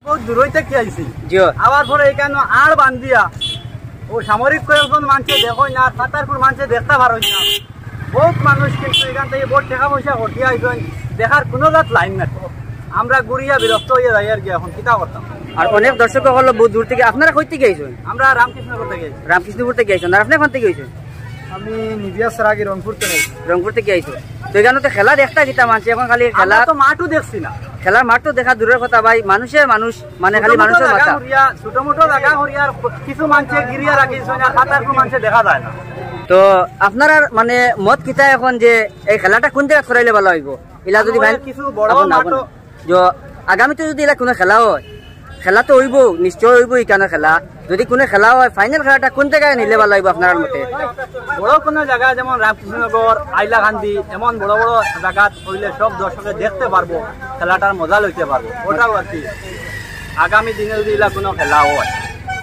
বহুত দূর হইতে কি আইছি আবার পরে এখানে আড় বান্ধিয়া ও সামরিক কয়েকজন মানুষ দেখো না সাতারপুর মানুষ দেখতে পারো না বহুত মানুষ কিন্তু এখান থেকে বহুত টাকা পয়সা ঘটিয়ে আইসেন দেখার কোনো জাত লাইন না আমরা গুড়িয়া বিরক্ত হয়ে যাই আর কি এখন কিতা করতাম আর অনেক দর্শক হলো বহু দূর থেকে আপনারা কই থেকে আইছেন আমরা রামকৃষ্ণপুর থেকে আইছি রামকৃষ্ণপুর থেকে আইছেন আর আপনি কোন থেকে আইছেন আমি নিবিয়া সরাগি রংপুর থেকে আইছেন তো এখানে তো খেলা দেখতা কিতা মানছে এখন খালি খেলা তো মাঠও দেখছি না খেলার মাঠ তো দেখা দূরের কথা ভাই মানুষের মানুষ মানে খালি মানুষের মাথা ছোট মোটো জায়গা হরিয়ার কিছু মানুষে গিরিয়া রাখিছেন আর সাতারপুর মানুষে দেখা যায় না তো আপনার মানে মত কিতা এখন যে এই খেলাটা কোন জায়গা ছড়াইলে ভালো হইব ইলা যদি ভাই কিছু বড় মাঠ যে আগামীতে যদি এলা কোনো খেলা হয় খেলা তো হইব নিশ্চয় হইব এখানে খেলা যদি কোনো খেলা হয় ফাইনাল খেলাটা কোন জায়গায় নিলে ভালো হইব আপনার মতে বড় কোনো জায়গা যেমন রামকৃষ্ণনগর আইলাকান্দি এমন বড় বড় জায়গা হইলে সব দর্শকে দেখতে পারবো খেলাটার মজা লইতে পারবো ওটাও আর কি আগামী দিনে যদি এলা কোনো খেলা হয়